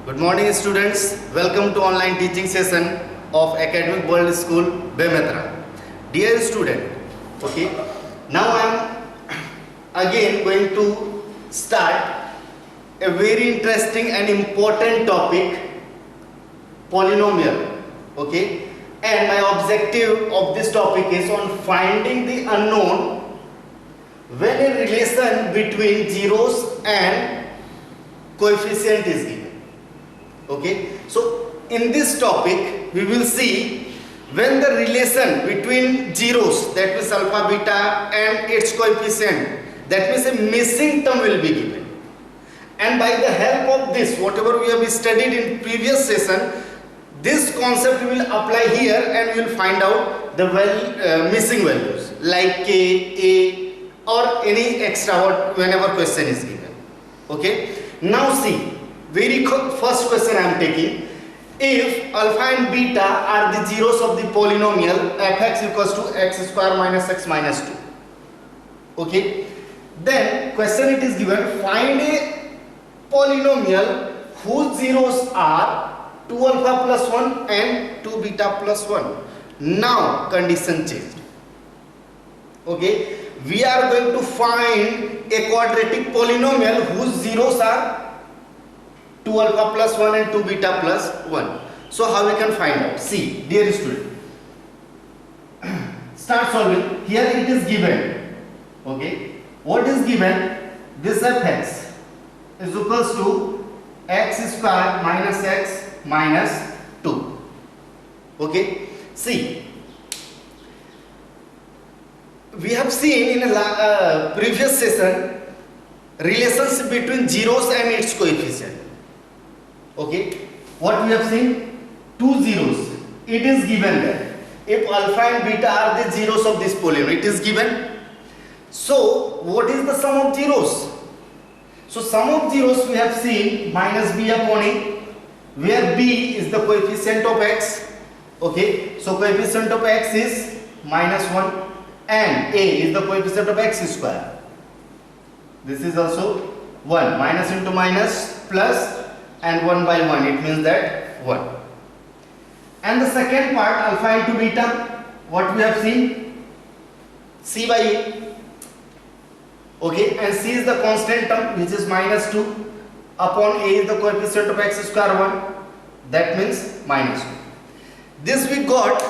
Good morning students, welcome to online teaching session of Academic World School, Bemetra. Dear student, okay, now I am again going to start a very interesting and important topic, polynomial, okay, and my objective of this topic is on finding the unknown when a relation between zeros and coefficient is given. Okay, so in this topic we will see when the relation between zeros, that means alpha, beta and its coefficient, that means a missing term will be given, and by the help of this, whatever we have studied in previous session, this concept we will apply here and we will find out the missing values like k, a or any extra whenever question is given. Okay, now see, very first question I am taking. If alpha and beta are the zeros of the polynomial fx equals to x square minus x minus 2. Okay, then question it is given, find a polynomial whose zeros are 2 alpha plus 1 and 2 beta plus 1. Now condition changed. Okay, we are going to find a quadratic polynomial whose zeros are 2 alpha plus 1 and 2 beta plus 1. So how we can find out? See, dear student, start solving. Here it is given. Okay, what is given? This fx is equals to x square minus x minus 2. Okay, see, we have seen in a previous session relationship between zeros and its coefficient. Okay, what we have seen? Two zeros. It is given that if alpha and beta are the zeros of this polynomial, it is given. So what is the sum of zeros? So sum of zeros we have seen minus b upon a, where b is the coefficient of x. Okay, so coefficient of x is minus 1 and a is the coefficient of x square. This is also 1, minus into minus plus, and 1 by 1, it means that 1. And the second part, alpha into beta, what we have seen? C by a. Okay, and c is the constant term which is minus 2 upon a is the coefficient of x square 1, that means minus 2. This we got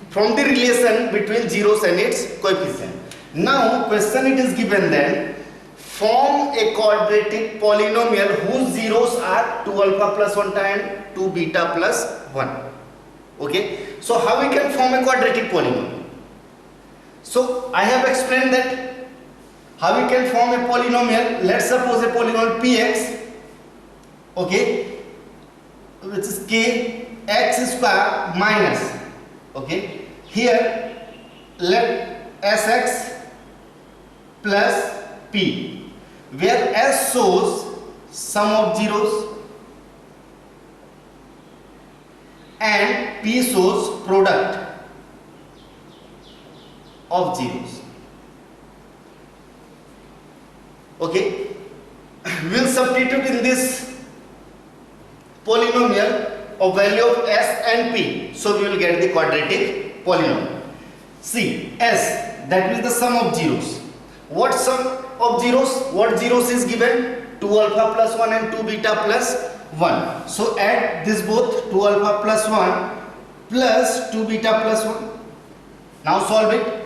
from the relation between zeros and its coefficient. Now question it is given then, form a quadratic polynomial whose zeros are 2 alpha plus 1 and 2 beta plus 1. Okay, so how we can form a quadratic polynomial? So I have explained that how we can form a polynomial. Let's suppose a polynomial px, okay, which is k x square minus, okay, here let sx plus p, where s shows sum of zeros and p shows product of zeros. Okay, we'll substitute in this polynomial a value of s and p, so we will get the quadratic polynomial. See, s, that means the sum of zeros. What sum of zeros? What zeros is given? 2 alpha plus 1 and 2 beta plus 1. So add this both, 2 alpha plus 1 plus 2 beta plus 1. Now solve it.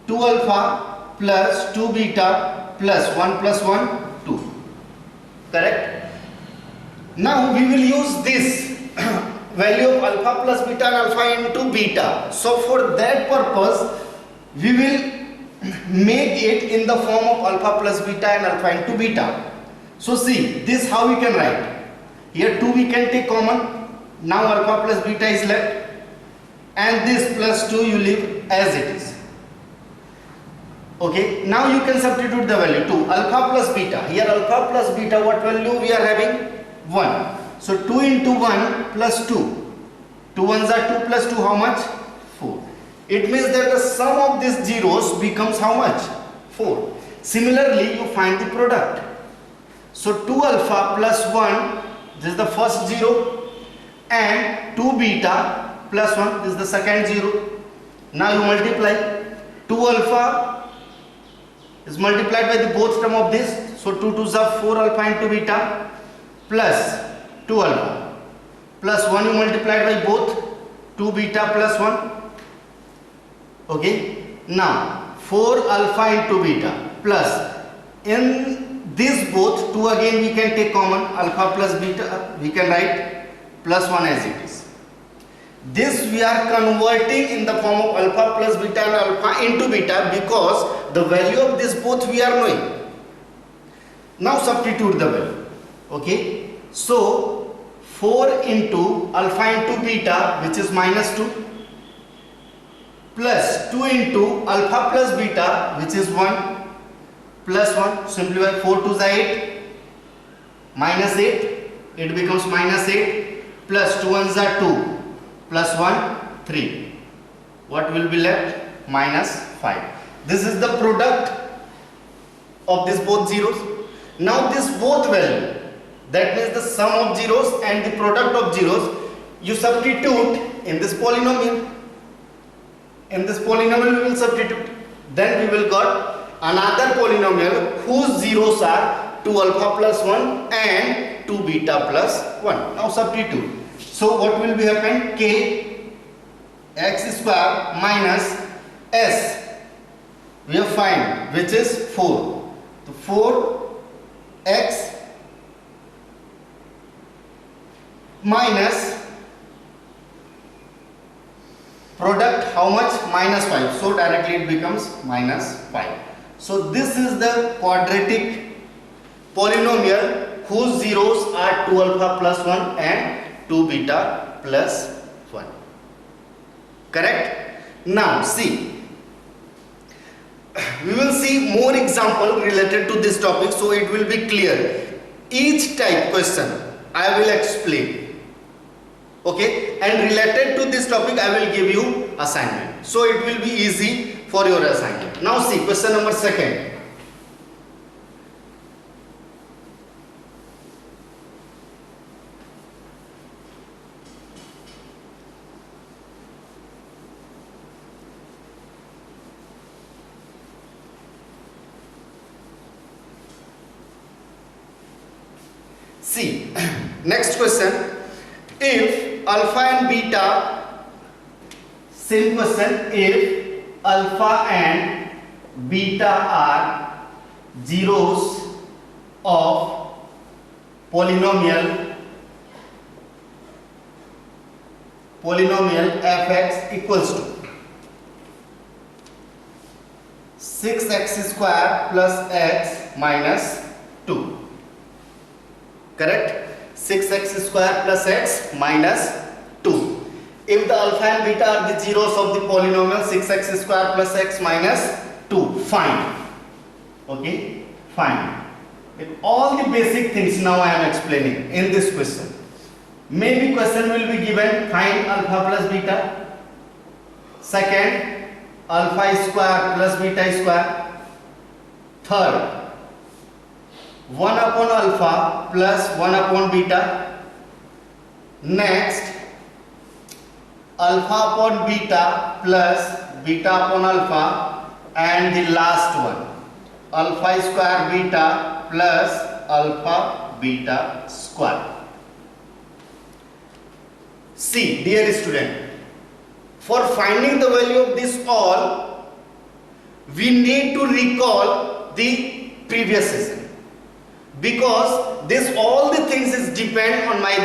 2 alpha plus 2 beta plus 1 plus 1, 2. Correct? Now we will use this value of alpha plus beta and alpha into beta. So for that purpose we will make it in the form of alpha plus beta and alpha into beta. So see, this how we can write. Here 2 we can take common. Now alpha plus beta is left, and this plus 2 you leave as it is. Okay, now you can substitute the value 2 alpha plus beta. Here alpha plus beta, what value we are having? 1. So 2 into 1 plus 2. 2 ones are 2 plus 2, how much? 4. It means that the sum of these zeros becomes how much? 4. Similarly, you find the product. So 2 alpha plus 1, this is the first 0, and 2 beta plus 1, this is the second 0. Now you multiply. 2 alpha is multiplied by the both term of this. So 2 2s are 4 alpha into beta plus 2 alpha plus 1 you multiplied by both 2 beta plus 1. Okay. Now 4 alpha into beta plus, in this both 2 again we can take common, alpha plus beta we can write plus 1 as it is. This we are converting in the form of alpha plus beta and alpha into beta because the value of this both we are knowing. Now substitute the value. Okay. So 4 into alpha into beta, which is minus 2, plus 2 into alpha plus beta, which is 1, plus 1. Simplify. 4 2s are 8, minus 8, it becomes minus 8, plus 2 1s are 2, plus 1 3. What will be left? Minus 5. This is the product of these both zeros. Now this both value, that means the sum of zeros and the product of zeros, you substitute in this polynomial. In this polynomial we will substitute. Then we will got another polynomial whose zeros are 2 alpha plus 1 and 2 beta plus 1. Now substitute. So what will be happen? K x square minus s we have find, which is 4. So 4 x minus product how much? Minus 5. So directly it becomes minus 5. So this is the quadratic polynomial whose zeros are 2 alpha plus 1 and 2 beta plus 1. Correct? Now see, we will see more example related to this topic, so it will be clear. Each type question I will explain. Okay, and related to this topic I will give you assignment, so it will be easy for your assignment. Now see, question number 2. See, next question. If alpha and beta, same question, if alpha and beta are zeros of polynomial fx equals to 6x square plus x minus 2. Correct? 6x square plus x minus 2. If the alpha and beta are the zeros of the polynomial 6x square plus x minus 2, find. Okay? Find. With all the basic things now I am explaining in this question. Maybe question will be given, find alpha plus beta. Second, alpha square plus beta square. Third, 1 upon alpha plus 1 upon beta. Next, alpha upon beta plus beta upon alpha. And the last one, alpha square beta plus alpha beta square. See, dear student, for finding the value of this all, we need to recall the previous session. Because this all the things is depend on my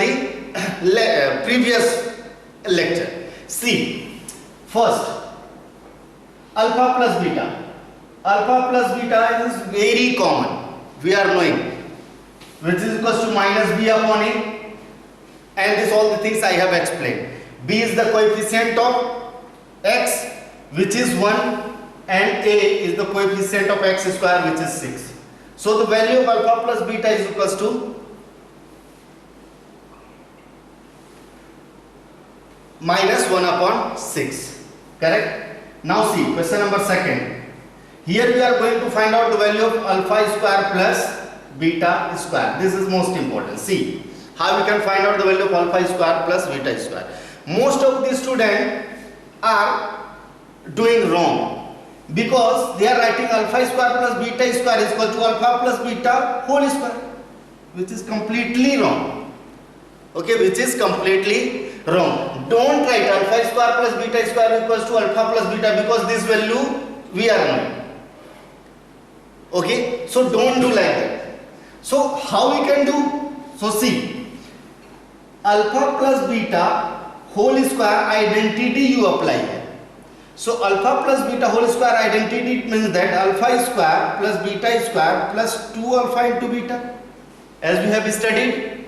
the previous lecture. See, first alpha plus beta. Alpha plus beta is very common. We are knowing, which is equals to minus b upon a, and this all the things I have explained. B is the coefficient of x, which is 1, and a is the coefficient of x square, which is 6. So the value of alpha plus beta is equals to minus 1 upon 6. Correct? Now see, question number 2. Here we are going to find out the value of alpha square plus beta square. This is most important. See how we can find out the value of alpha square plus beta square. Most of the students are doing wrong because they are writing alpha square plus beta square is equal to alpha plus beta whole square, which is completely wrong. Okay, which is completely wrong. Don't write alpha square plus beta square equals to alpha plus beta because this value we are knowing. Okay, so don't do like that. So how we can do? So see, alpha plus beta whole square identity you apply here. So alpha plus beta whole square identity, it means that alpha square plus beta square plus 2 alpha into beta, as we have studied.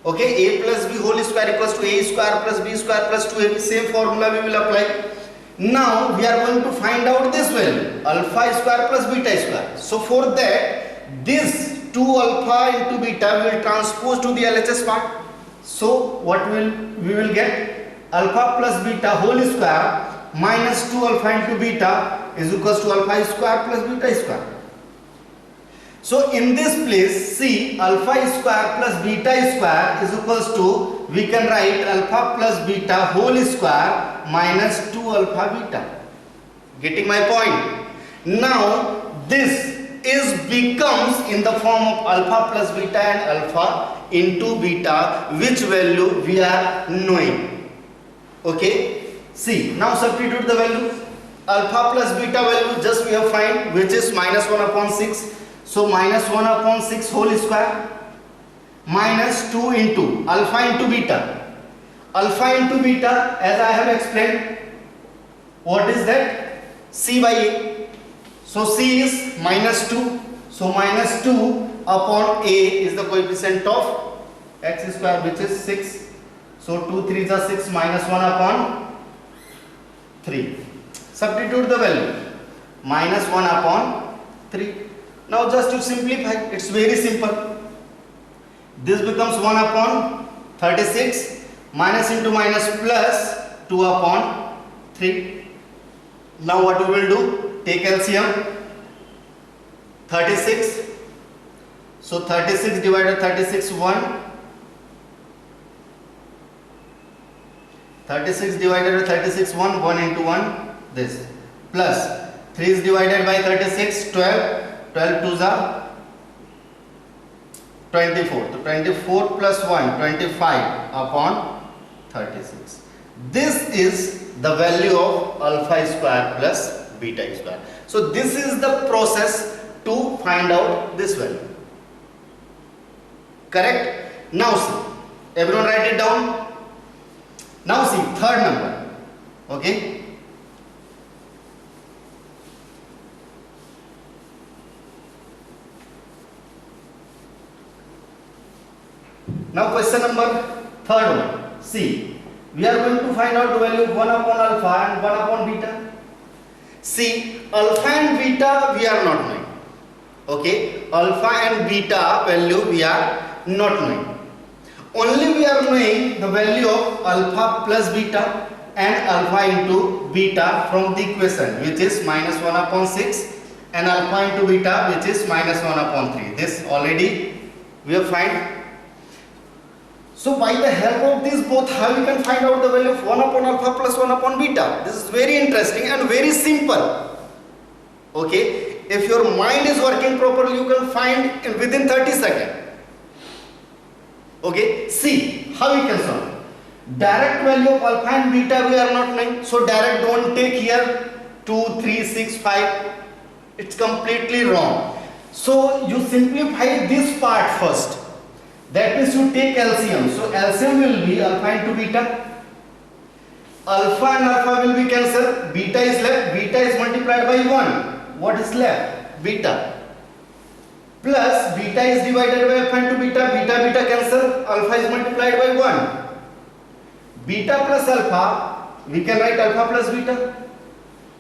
Okay, a plus b whole square equals to a square plus b square plus 2ab. Same formula we will apply. Now we are going to find out this value, alpha square plus beta square. So for that, this 2 alpha into beta will transpose to the LHS part. So what we will get? Alpha plus beta whole square minus 2 alpha into beta is equals to alpha square plus beta square. So in this place, see, alpha square plus beta square is equals to, we can write alpha plus beta whole square minus 2 alpha beta. Getting my point? Now this becomes in the form of alpha plus beta and alpha into beta, which value we are knowing. Okay, see, now substitute the value. Alpha plus beta value just we have find, which is minus 1 upon 6. So minus 1 upon 6 whole square minus 2 into alpha into beta. Alpha into beta, as I have explained, what is that? C by A. So C is minus 2. So minus 2 upon A is the coefficient of x square, which is 6. So 2 3 is 6 minus 1 upon 3. Substitute the value. Minus 1 upon 3. Now just to simplify, it's very simple. This becomes 1 upon 36 minus into minus plus 2 upon 3. Now what we will do? Take LCM. 36. So 36 divided 36 1. 36 divided by 36 1 into 1 this plus 3 is divided by 36 12. 12 2s are 24. So 24 plus 1 25 upon 36. This is the value of alpha square plus beta square. So this is the process to find out this value. Correct? Now see, everyone write it down. Now see, third number. Okay. Now question number third one. See, we are going to find out the value of 1 upon alpha and 1 upon beta. See, alpha and beta we are not knowing. Okay, alpha and beta value we are not knowing. Only we are knowing the value of alpha plus beta and alpha into beta from the equation, which is minus 1 upon 6 and alpha into beta, which is minus 1 upon 3. This already we have find. So by the help of these both, how we can find out the value of 1 upon alpha plus 1 upon beta? This is very interesting and very simple. Okay, if your mind is working properly, you can find within 30 seconds. Okay, see how we can solve. Direct value of alpha and beta we are not knowing. So direct, don't take here 2, 3, 6, 5. It's completely wrong. So you simplify this part first. That means you take LCM. So LCM will be alpha into beta. Alpha and alpha will be cancelled. Beta is left. Beta is multiplied by 1. What is left? Beta. Plus beta is divided by alpha into beta. Beta cancel. Alpha is multiplied by 1. Beta plus alpha, we can write alpha plus beta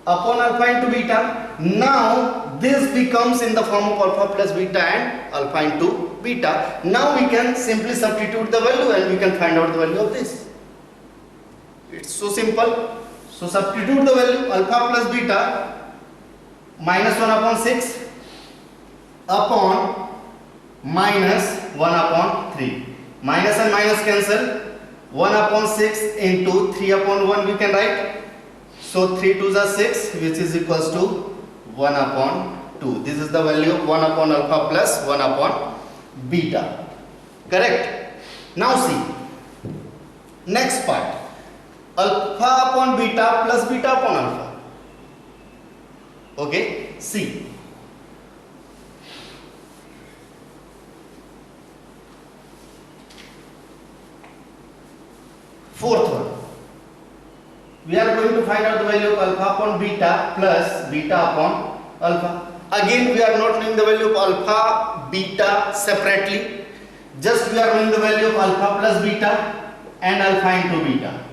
upon alpha into beta. Now this becomes in the form of alpha plus beta and alpha into beta. Now we can simply substitute the value and we can find out the value of this. It's so simple. So substitute the value alpha plus beta minus 1 upon 6 upon minus 1 upon 3. Minus and minus cancel. 1 upon 6 into 3 upon 1 we can write. So 3 2s are 6, which is equals to 1 upon 2. This is the value of 1 upon alpha plus 1 upon beta. Correct? Now see. Next part. Alpha upon beta plus beta upon alpha. Okay? See. Fourth one. We are going to find out the value of alpha upon beta plus beta upon alpha. Again, we are not knowing the value of alpha, beta separately. Just we are knowing the value of alpha plus beta and alpha into beta.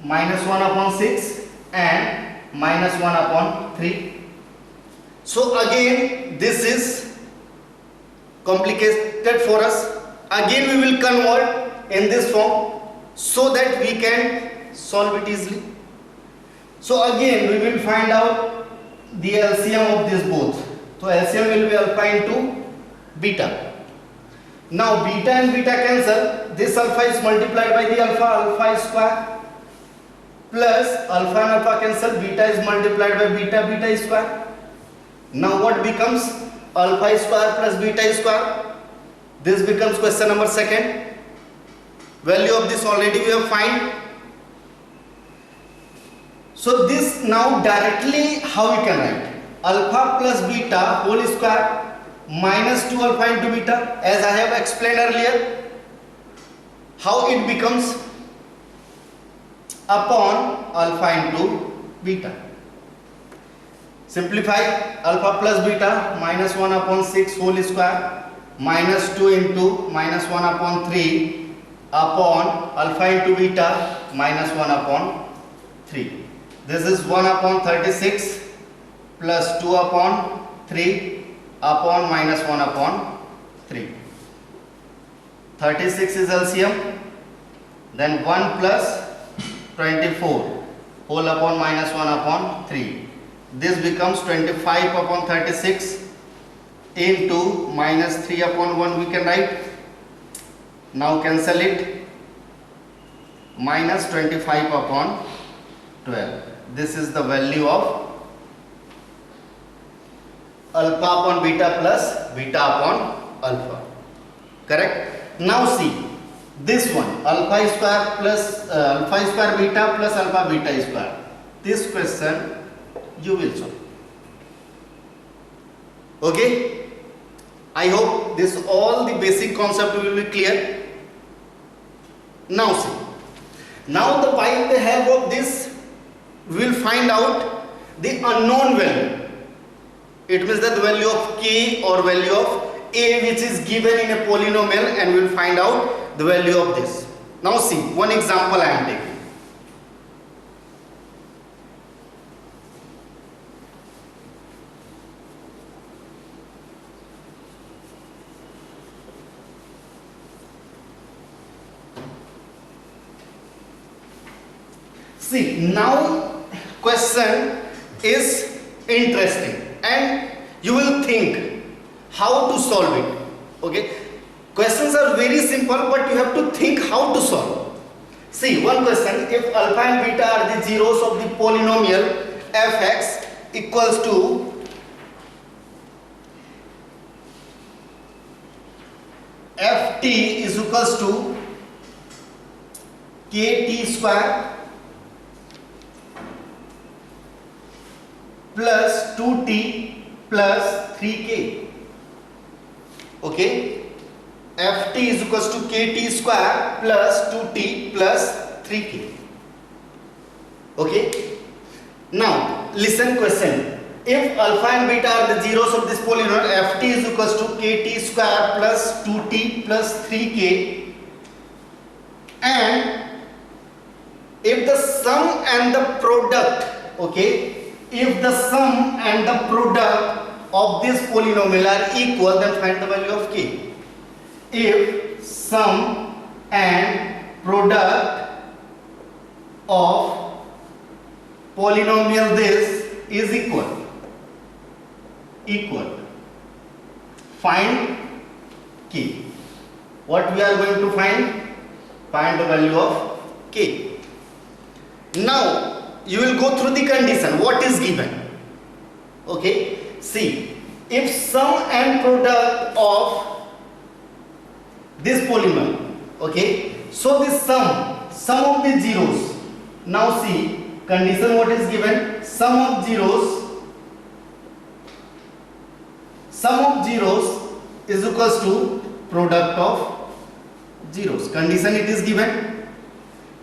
Minus 1 upon 6 and minus 1 upon 3. So again, this is complicated for us. Again, we will convert in this form so that we can solve it easily. So again, we will find out the LCM of this both. So LCM will be alpha into beta. Now beta and beta cancel. This alpha is multiplied by the alpha square, plus alpha and alpha cancel. Beta is multiplied by beta square. Now what becomes alpha square plus beta square? This becomes question number second. Value of this already we have find. So this now directly how we can write? Alpha plus beta whole square minus 2 alpha into beta, as I have explained earlier. How it becomes? Upon alpha into beta. Simplify. Alpha plus beta minus 1 upon 6 whole square minus 2 into minus 1 upon 3 upon alpha into beta minus 1 upon 3. This is 1 upon 36 plus 2 upon 3 upon minus 1 upon 3. 36 is LCM. Then 1 plus 24 whole upon minus 1 upon 3. This becomes 25 upon 36 into minus 3 upon 1 we can write. Now cancel it. Minus 25 upon 12. This is the value of alpha upon beta plus beta upon alpha. Correct? Now see this one, alpha square plus alpha square beta plus alpha beta square. This question you will solve. Okay? I hope this all the basic concept will be clear. Now see. Now the by the help of this we will find out the unknown value. It means that the value of k or value of a which is given in a polynomial, and we will find out the value of this. Now see, one example I am taking. See, now question is interesting and you will think how to solve it. Okay, questions are very simple, but you have to think how to solve. See, one question: if alpha and beta are the zeros of the polynomial fx equals to ft is equals to kt square plus 2t plus 3k. Okay, ft is equals to kt square plus 2t plus 3k. Okay, now listen question. If alpha and beta are the zeros of this polynomial, ft is equals to kt square plus 2t plus 3k, and if the sum and the product, okay, if the sum and the product of this polynomial are equal, then find the value of k. If sum and product of polynomial this is equal, find k. What we are going to find? Find the value of k. Now you will go through the condition. What is given? Okay, see, if sum and product of this polynomial, okay, so this sum of the zeros. Now see, condition what is given? Sum of zeros is equals to product of zeros. Condition it is given.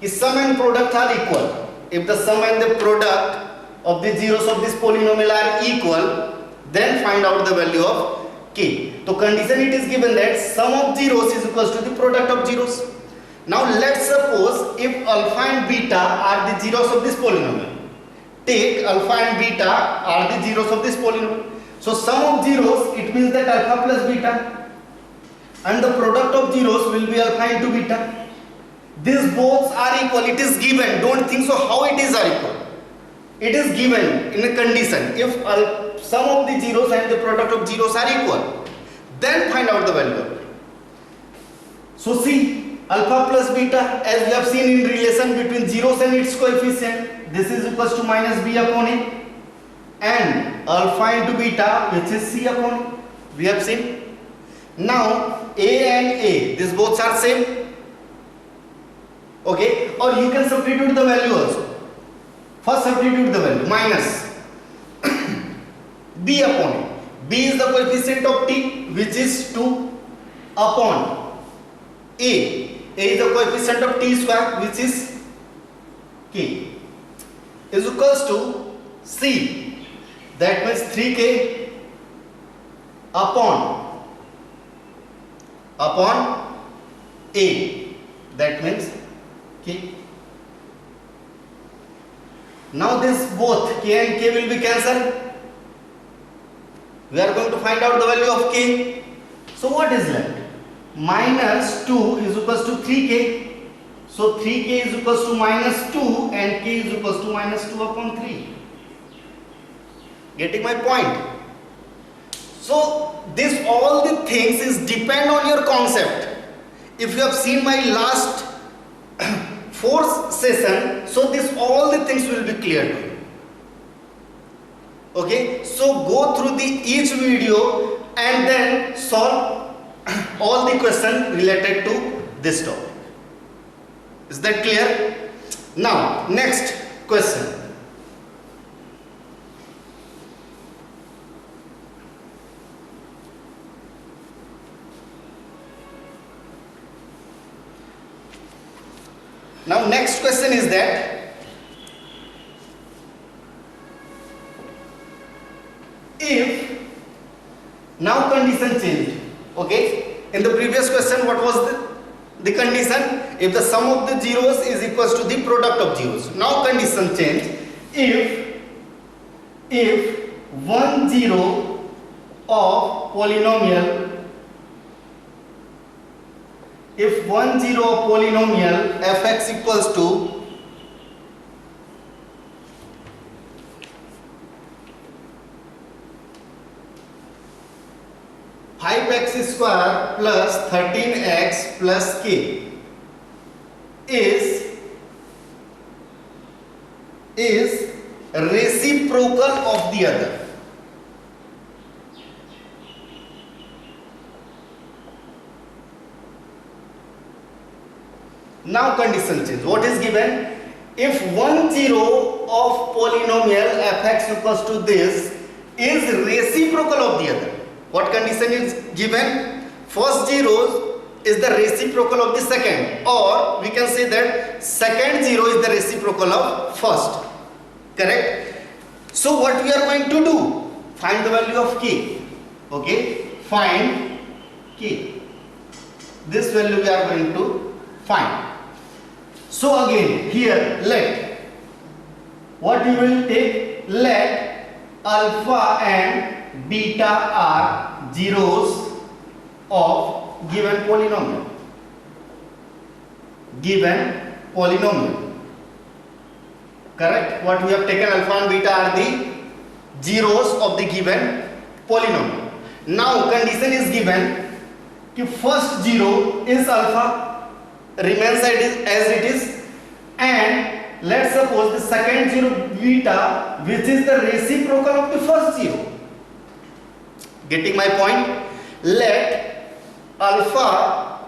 If sum and product are equal, if the sum and the product of the zeros of this polynomial are equal, then find out the value of k. So condition it is given that sum of zeros is equals to the product of zeros. Now let's suppose if alpha and beta are the zeros of this polynomial. Take alpha and beta are the zeros of this polynomial. So sum of zeros, it means that alpha plus beta, and the product of zeros will be alpha into beta. These both are equal. It is given. Don't think so how it is are equal. It is given in a condition. If sum of the zeros and the product of zeros are equal, then find out the value of it. So see, alpha plus beta, as we have seen in relation between zeros and its coefficient, this is equals to minus b upon a, and alpha into beta, which is c upon a. We have seen. Now a and a, these both are same. Okay, or you can substitute the value also. First substitute the value, minus b upon a. B is the coefficient of t, which is 2 upon a. A is the coefficient of t square, which is k, is equals to c, that means 3k upon a, that means k. Now this both k and k will be cancelled. We are going to find out the value of k. So what is left? Minus 2 is equals to 3k. So 3k is equals to minus 2 and k is equals to minus 2 upon 3. Getting my point? So this all the things is depend on your concept. If you have seen my last fourth session, so this all the things will be clear to you. Okay, so go through the each video and then solve all the questions related to this topic. Is that clear? Now next question. Now next question is that if now condition changed. Okay, in the previous question what was the condition? If the sum of the zeros is equals to the product of zeros. Now condition changed. If one zero of polynomial, if one zero of polynomial fx equals to x square plus 13x plus k is reciprocal of the other. Now condition change. What is given? If one zero of polynomial fx equals to this is reciprocal of the other. What condition is given? First zero is the reciprocal of the second, or we can say that second zero is the reciprocal of first. Correct? So what we are going to do? Find the value of k. Okay? Find k. This value we are going to find. So again here let what you will take, let alpha and beta are zeros of given polynomial. Given polynomial. Correct? What we have taken, alpha and beta are the zeros of the given polynomial. Now condition is given कि first 0 is alpha, remains as it is, and let's suppose the second 0 beta, which is the reciprocal of the first 0. Getting my point? Let alpha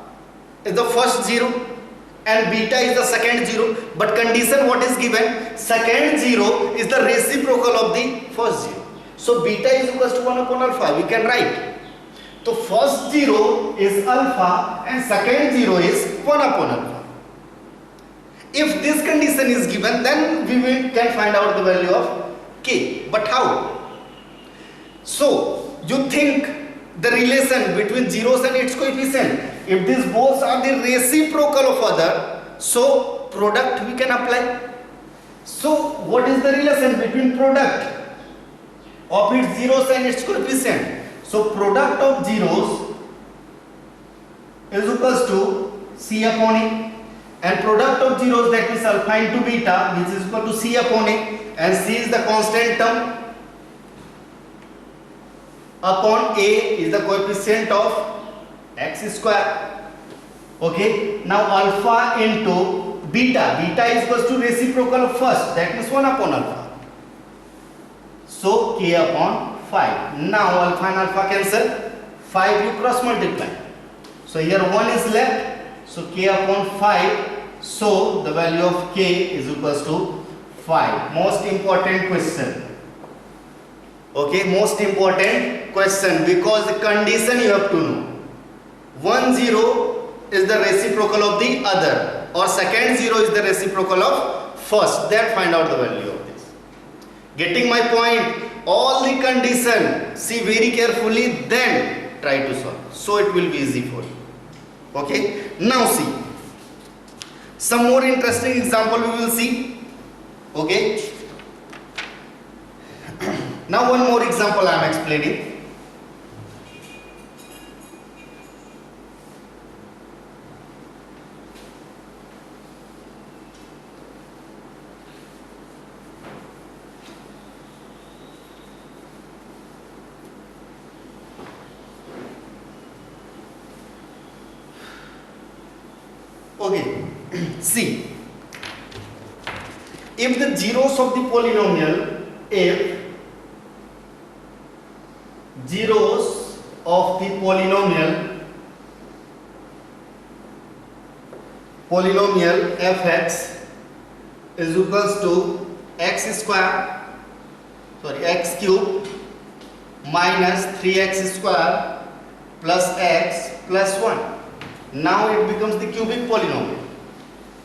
is the first 0 and beta is the second 0, but condition what is given? Second 0 is the reciprocal of the first 0. So beta is equals to 1 upon alpha. We can write. So first 0 is alpha and second 0 is 1 upon alpha. If this condition is given, then we can find out the value of k. But how? So you think the relation between zeros and its coefficient, if these both are the reciprocal of other, so product we can apply. So what is the relation between product of its zeros and its coefficient? So product of zeros is equals to C upon A, and product of zeros, that is alpha into beta, which is equal to C upon A, and C is the constant term upon A is the coefficient of x square. Okay, now alpha into beta, beta is equals to reciprocal of first, that means 1 upon alpha. So k upon 5. Now alpha and alpha cancel, 5 you cross multiply. So here 1 is left, so k upon 5. So the value of k is equals to 5. Most important question. Okay, most important question, because the condition you have to know. 1 0 is the reciprocal of the other, or second 0 is the reciprocal of first. Then find out the value of this. Getting my point? All the condition, see very carefully, then try to solve. So it will be easy for you. Okay, now see. Some more interesting example we will see. Okay. Now one more example I am explaining. Okay, see, if the zeros of the polynomial, if zeros of the polynomial fx is equals to x cube minus 3x square plus x plus 1. Now it becomes the cubic polynomial.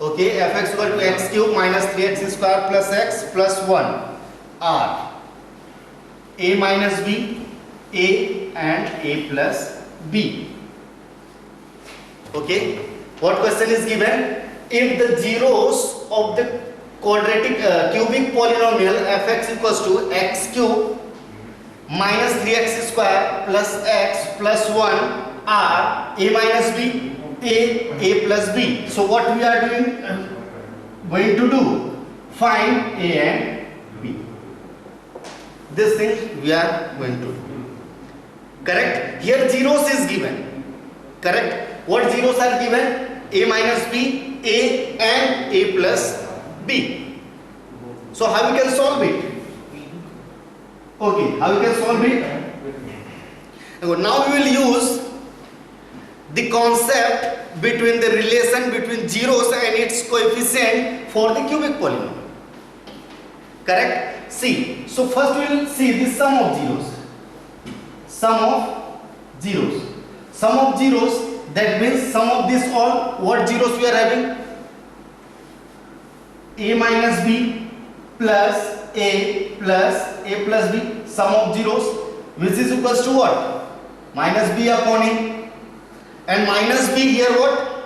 Okay, fx equal to x cube minus 3x square plus x plus 1 are a minus b, a and a plus b. Okay, what question is given? If the zeros of the quadratic cubic polynomial fx equals to x cube minus 3x square plus x plus 1 are a minus b, a plus b. So what we are going to do? Find a and b. This thing we are going to do. Correct? Here zeros is given. Correct? What zeros are given? A minus b, a and a plus b. So how we can solve it? Okay, how we can solve it? Now we will use the concept between the relation between zeros and its coefficient for the cubic polynomial. Correct? See, so first we will see the sum of zeros. Sum of zeros. Sum of zeros, that means sum of this all. What zeros we are having? A minus b plus a plus b. Sum of zeros, which is equals to what? Minus b upon a. And minus b here what?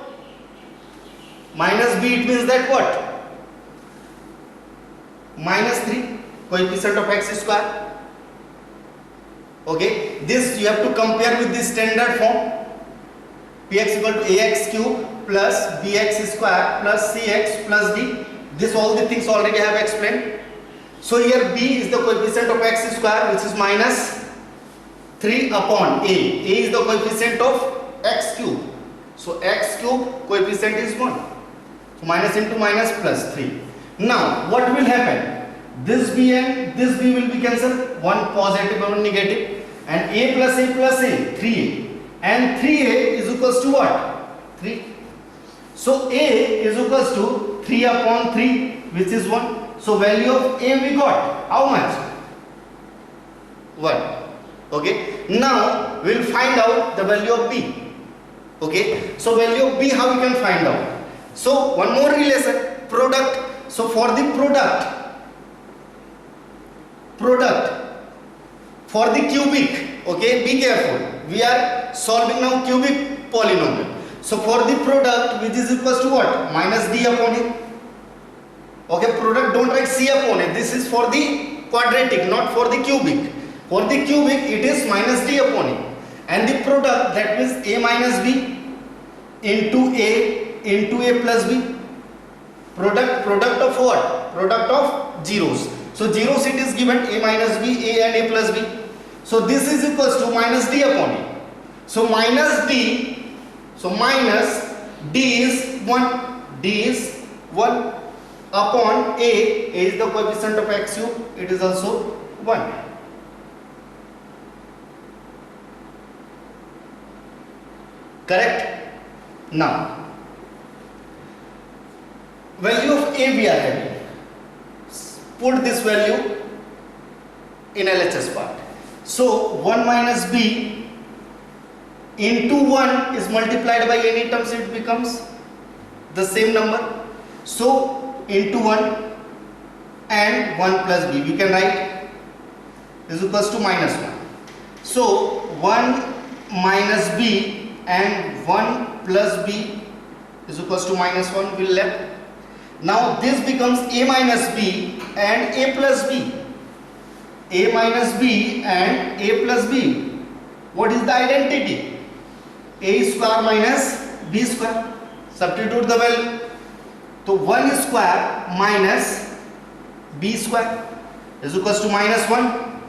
Minus b, it means that what? Minus 3, coefficient of x square. Okay, this you have to compare with the standard form. Px equal to ax cube plus bx square plus cx plus d. This all the things already I have explained. So here b is the coefficient of x square, which is minus 3 upon a. A is the coefficient of x cube. So x cube coefficient is 1. So minus into minus plus 3. Now what will happen? This b and this b will be cancelled. One positive and one negative. And a plus a plus a, 3a. And 3a is equals to what? 3. So a is equals to 3 upon 3, which is 1. So value of a we got. How much? 1. Okay. Now we will find out the value of b. Okay. So value of b, how we can find out? So one more relation, product. So for the product for the cubic, okay, be careful. We are solving now cubic polynomial. So for the product, which is equals to what? Minus d upon a. Okay, product, don't write c upon a. This is for the quadratic, not for the cubic. For the cubic, it is minus d upon a. And the product, that means a minus b into a plus b. Product of what? Product of zeros. So zeros it is given a minus b, a and a plus b. So this is equals to minus d upon a. So minus d, so minus d is 1. D is 1 upon a is the coefficient of x cube. It is also 1. Correct? Now value of a we are having. Put this value in LHS part. So 1 minus b into 1 is multiplied by any terms, it becomes the same number. So into 1 and 1 plus b, we can write is equals to minus 1. So 1 minus b and 1 plus b is equals to minus 1 will left. Now this becomes a minus b and a plus b. A minus b and a plus b. What is the identity? A square minus b square. Substitute the value. So 1 square minus b square is equals to minus 1.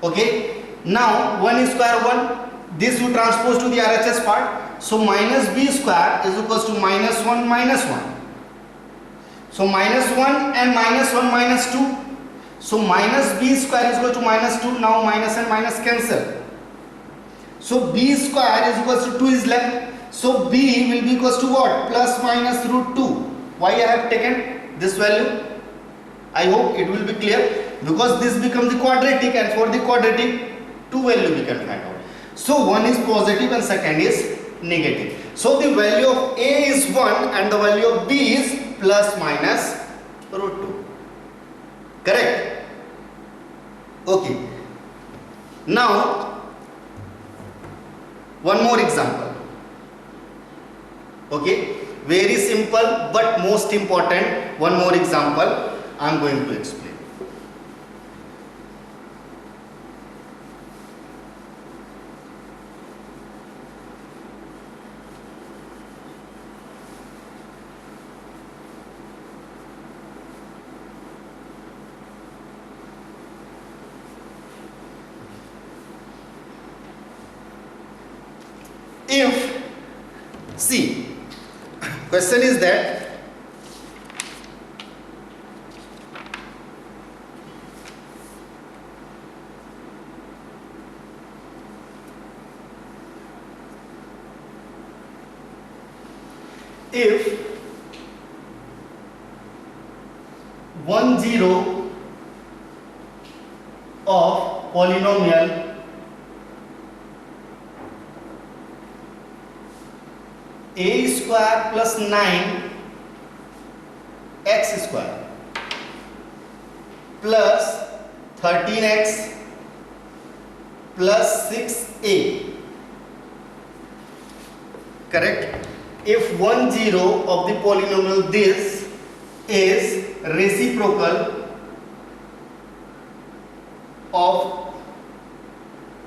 Okay. Now 1 square 1. This you transpose to the RHS part. So minus b square is equals to minus 1 minus 1. So minus 1 and minus 1 minus 2. So minus b square is equal to minus 2. Now minus and minus cancel. So b square is equals to 2 is left. So b will be equals to what? Plus minus root 2. Why I have taken this value? I hope it will be clear. Because this becomes the quadratic, and for the quadratic 2 value we can find out. So one is positive and second is negative. So the value of a is 1 and the value of b is plus minus root 2. Correct? Okay. Now one more example. Okay. Very simple but most important. One more example I am going to explain. If, see, question is that if 1 0 of polynomial a square plus 9 x square plus 13x plus 6a. Correct? If 1 0 of the polynomial this is reciprocal of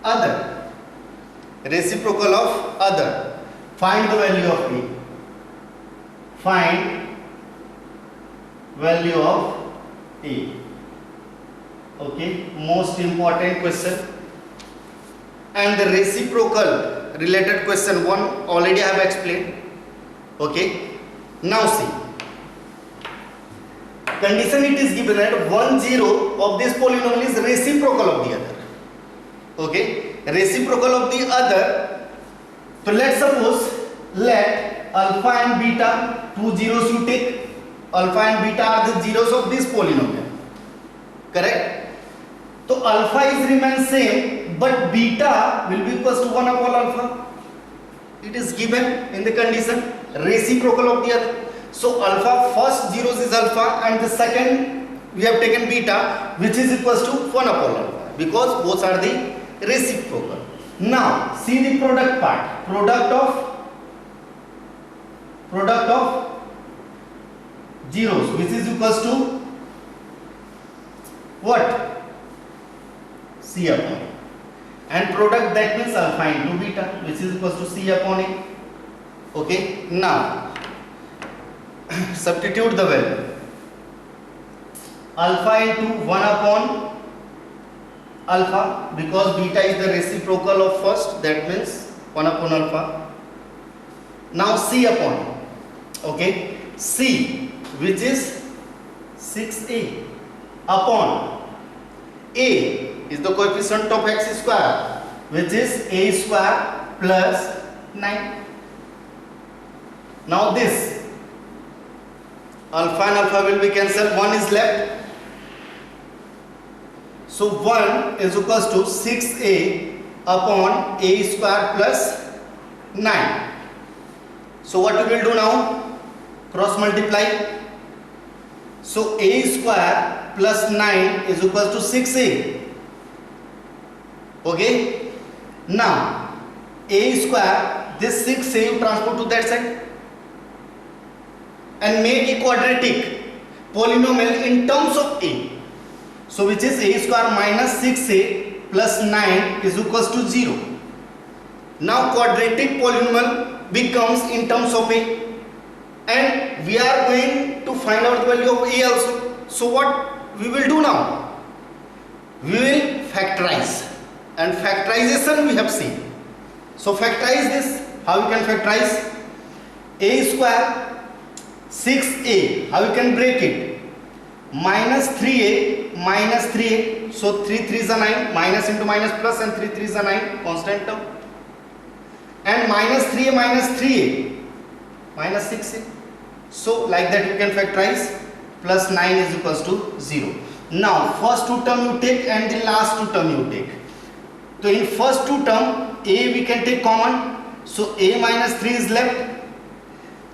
other, reciprocal of other, find the value of a. Find value of a. Okay, most important question. and the reciprocal related question 1 already I have explained. Okay, now see, condition it is given that 1 0 of this polynomial is reciprocal of the other. Okay, reciprocal of the other. So let's suppose, let alpha and beta, two zeros you take. Alpha and beta are the zeros of this polynomial. Correct? So alpha is remain same, but beta will be equals to 1 upon alpha. It is given in the condition reciprocal of the other. So alpha, first zeros is alpha and the second we have taken beta, which is equals to 1 upon alpha, because both are the reciprocal. Now see the product part. Product of zeros, which is equals to what? C upon A. And product, that means alpha into beta, which is equals to C upon A. Okay, now substitute the value. Alpha into 1 upon alpha, because beta is the reciprocal of first, that means 1 upon alpha. Now C upon A. Okay, C, which is 6a, upon A is the coefficient of x square, which is a square plus 9. Now this alpha and alpha will be cancelled, 1 is left. So 1 is equals to 6a upon a square plus 9. So what we will do now? Cross multiply. So a square plus 9 is equals to 6a. Okay. Now a square, this 6a you transport to that side and make a quadratic polynomial in terms of a. So which is a square minus 6a plus 9 is equals to 0. Now quadratic polynomial becomes in terms of a, and we are going to find out the value of a also. So what we will do now? We will factorize, and factorization we have seen. So factorize this. How you can factorize? A square 6a, how you can break it? Minus 3a minus 3a, so 3 3s are 9, minus into minus plus, and 3 3s are 9, constant term. And minus 3a minus 3a minus 6a. So like that you can factorize. Plus 9 is equals to 0. Now first two term you take and the last two term you take. So in first two term a we can take common, so a minus 3 is left,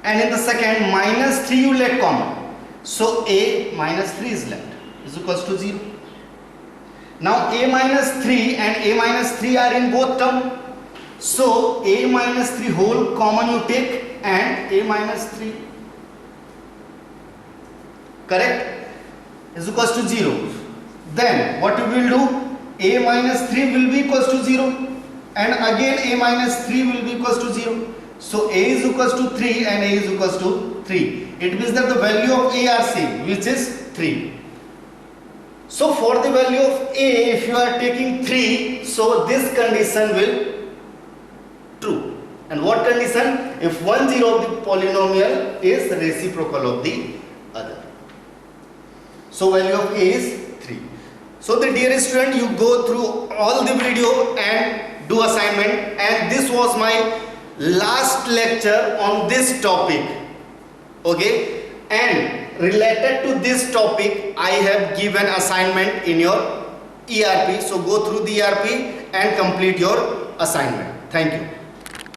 and in the second minus 3 you let common, so a minus 3 is left, is equals to 0. Now a minus 3 and a minus 3 are in both term, so a minus 3 whole common you take and a minus 3, correct, is equals to 0. Then what we will do? A minus 3 will be equals to 0, and again a minus 3 will be equals to 0. So a is equals to 3 and a is equals to 3. It means that the value of a are same, which is 3. So for the value of a, if you are taking 3, so this condition will true. And what condition? If 1 0 of the polynomial is reciprocal of the other. So value of a is 3. So the dear student, you go through all the video and do assignment, and this was my last lecture on this topic. Okay, and related to this topic I have given assignment in your ERP. So go through the ERP and complete your assignment. Thank you.